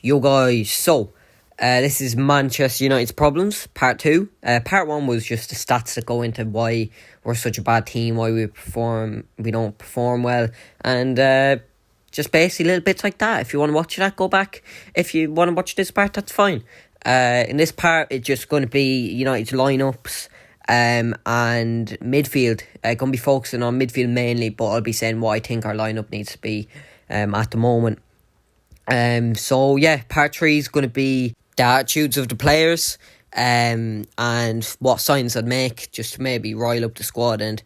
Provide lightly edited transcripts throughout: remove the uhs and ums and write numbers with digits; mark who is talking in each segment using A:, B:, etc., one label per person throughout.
A: Yo guys, this is Manchester United's problems, part 2. Part 1 was just the stats that go into why we're such a bad team, why we don't perform well, and just basically little bits like that. If you want to watch that, go back. If you want to watch this part, that's fine. In this part, it's just going to be United's lineups and midfield. I'm going to be focusing on midfield mainly, but I'll be saying what I think our lineup needs to be at the moment. Part 3 is going to be the attitudes of the players and what signs I'd make just to maybe rile up the squad and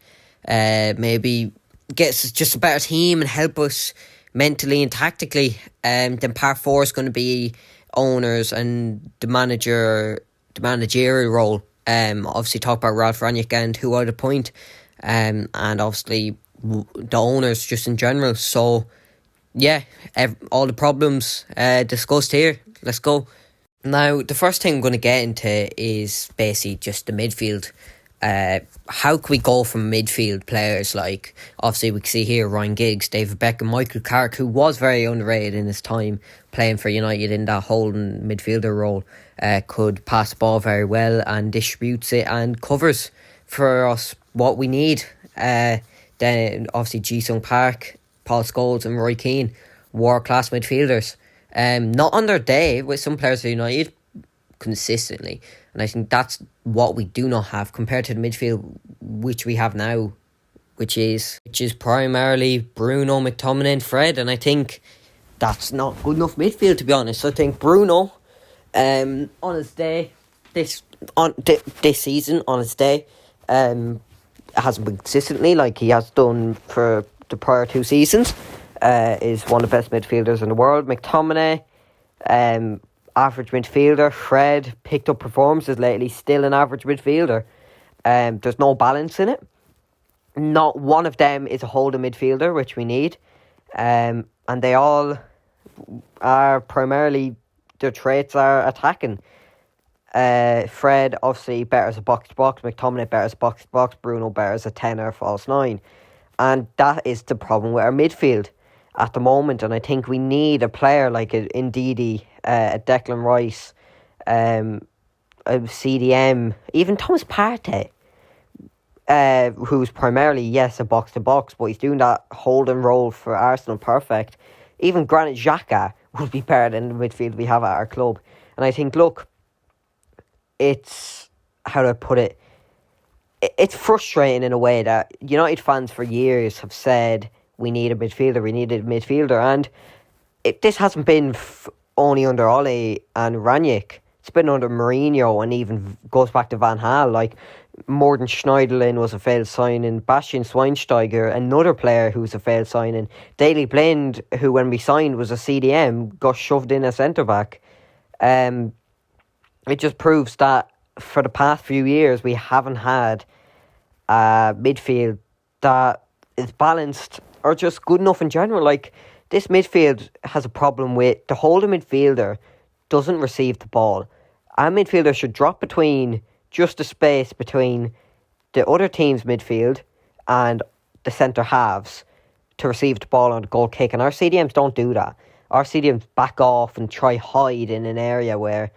A: maybe get us just a better team and help us mentally and tactically. Then part 4 is going to be owners and the managerial role. Obviously talk about Ralph Rangnick and who I'd appoint, and obviously the owners just in general. So yeah, all the problems discussed here. Let's go. Now, the first thing I'm going to get into is basically just the midfield. How can we go from midfield players like, obviously we can see here Ryan Giggs, David Beckham, Michael Carrick, who was very underrated in his time playing for United in that holding midfielder role, could pass the ball very well and distributes it and covers for us what we need. Then obviously Ji-Sung Park, Paul Scholes and Roy Keane, world-class midfielders. Not on their day with some players of United consistently, and I think that's what we do not have compared to the midfield which we have now, which is primarily Bruno, McTominay and Fred, and I think that's not good enough midfield, to be honest. I think Bruno on his day this season on his day hasn't been consistently like he has done for the prior 2 seasons. Is one of the best midfielders in the world. McTominay, average midfielder. Fred picked up performances lately, still an average midfielder. There's no balance in it. Not one of them is a holding midfielder, which we need. And they all are primarily, their traits are attacking. Fred obviously better as a box-to-box. McTominay better as a box-to-box. Bruno better as a 10 or false 9. And that is the problem with our midfield at the moment. And I think we need a player like a Ndidi, a Declan Rice, a CDM, even Thomas Partey, who's primarily, yes, a box-to-box, but he's doing that holding role for Arsenal perfect. Even Granit Xhaka would be better than the midfield we have at our club. And I think, look, it's, how do I put it? It's frustrating in a way that United fans for years have said we need a midfielder, and this hasn't been only under Ole and Rangnick. It's been under Mourinho, and even goes back to Van Gaal. Like Morten Schneiderlin was a failed signing, Bastian Schweinsteiger, another player who's a failed signing, Daley Blind, who when we signed was a CDM, got shoved in a centre back. It just proves that for the past few years, we haven't had a midfield that is balanced or just good enough in general. Like, this midfield has a problem with the holding midfielder doesn't receive the ball. Our midfielder should drop between just the space between the other team's midfield and the centre halves to receive the ball on the goal kick. And our CDMs don't do that. Our CDMs back off and try hide in an area where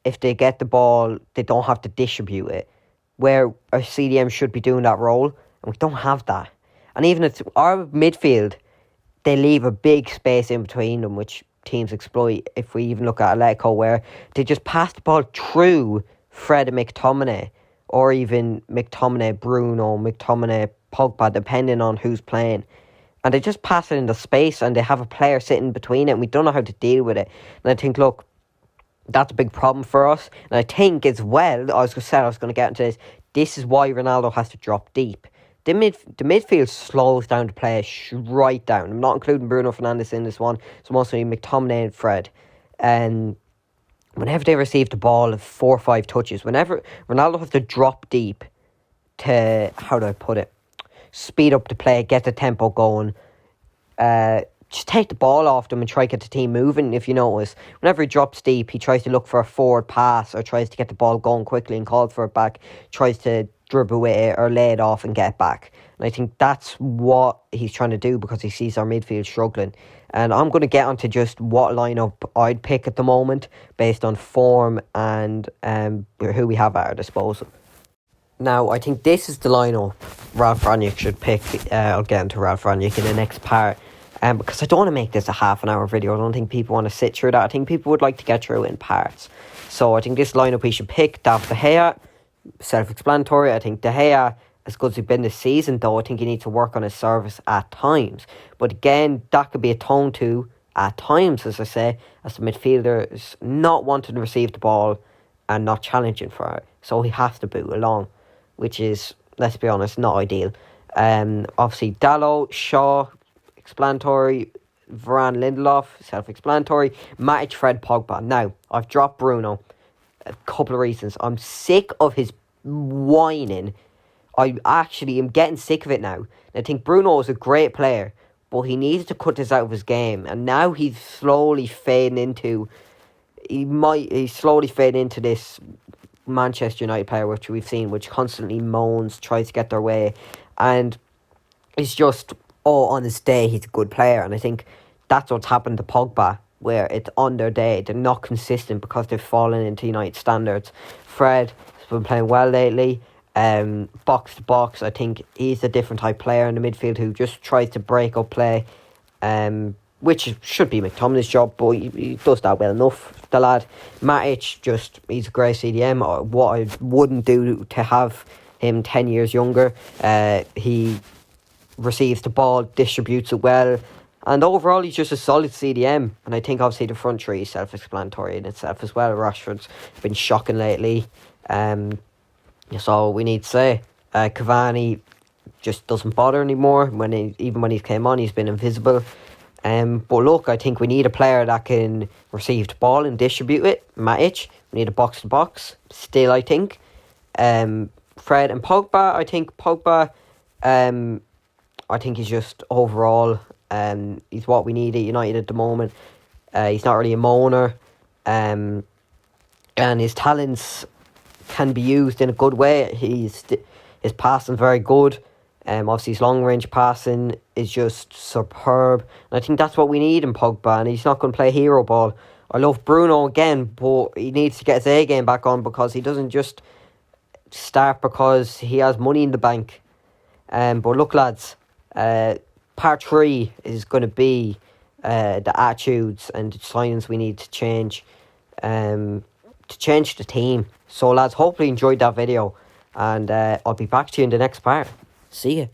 A: if they get the ball, they don't have to distribute it, where our CDM should be doing that role, and we don't have that. And even if our midfield, they leave a big space in between them, which teams exploit. If we even look at Atletico, where they just pass the ball through Fred and McTominay, or even McTominay, Bruno, McTominay, Pogba, depending on who's playing. And they just pass it into space, and they have a player sitting between it, and we don't know how to deal with it. And I think, look, that's a big problem for us. And I think as well, I was going to get into this. This is why Ronaldo has to drop deep. The midfield slows down the play right down. I'm not including Bruno Fernandes in this one. So mostly McTominay and Fred. And whenever they receive the ball of 4 or 5 touches, whenever Ronaldo has to drop deep to, how do I put it, speed up the play, get the tempo going, just take the ball off them and try to get the team moving. If you notice, whenever he drops deep, he tries to look for a forward pass or tries to get the ball going quickly and call for it back, tries to dribble with it or lay it off and get back. And I think that's what he's trying to do because he sees our midfield struggling. And I'm going to get onto just what lineup I'd pick at the moment based on form and who we have at our disposal. Now, I think this is the lineup Ralph Rangnick should pick. I'll get into Ralph Rangnick in the next part. Because I don't want to make this a half an hour video. I don't think people want to sit through that. I think people would like to get through it in parts. So I think this lineup we should pick. David De Gea, self-explanatory. I think De Gea, as good as he's been this season, though, I think he needs to work on his service at times. But again, that could be atoned to at times, as I say, as the midfielders not wanting to receive the ball and not challenging for it. So he has to boot along, which is, let's be honest, not ideal. Obviously, Dalot, Shaw, explanatory. Varane, Lindelof, self-explanatory. Matic, Fred, Pogba. Now, I've dropped Bruno. A couple of reasons. I'm sick of his whining. I actually am getting sick of it now. I think Bruno is a great player, but he needs to cut this out of his game. And now he's slowly fading into... He's slowly fading into this Manchester United player, which we've seen, which constantly moans, tries to get their way. And it's just... on his day, he's a good player. And I think that's what's happened to Pogba, where it's on their day. They're not consistent because they've fallen into United standards. Fred has been playing well lately. Box to box, I think he's a different type player in the midfield who just tries to break up play, which should be McTominay's job, but he does that well enough, the lad. Matic, he's a great CDM. What I wouldn't do to have him 10 years younger. He receives the ball, distributes it well, and overall he's just a solid CDM. And I think obviously the front three is self-explanatory in itself as well. Rashford's been shocking lately, so we need to say Cavani just doesn't bother anymore. Even when he came on, he's been invisible. But look, I think we need a player that can receive the ball and distribute it. Matic, we need a box to box still, I think. Fred and Pogba, I think he's just overall, he's what we need at United at the moment. He's not really a moaner, and his talents can be used in a good way. His passing's very good. Obviously his long range passing is just superb. And I think that's what we need in Pogba, and he's not going to play hero ball. I love Bruno again, but he needs to get his A game back on, because he doesn't just start because he has money in the bank. But look, lads, part 3 is going to be the attitudes and the signings we need to change the team. So lads, hopefully you enjoyed that video, and I'll be back to you in the next part. See ya.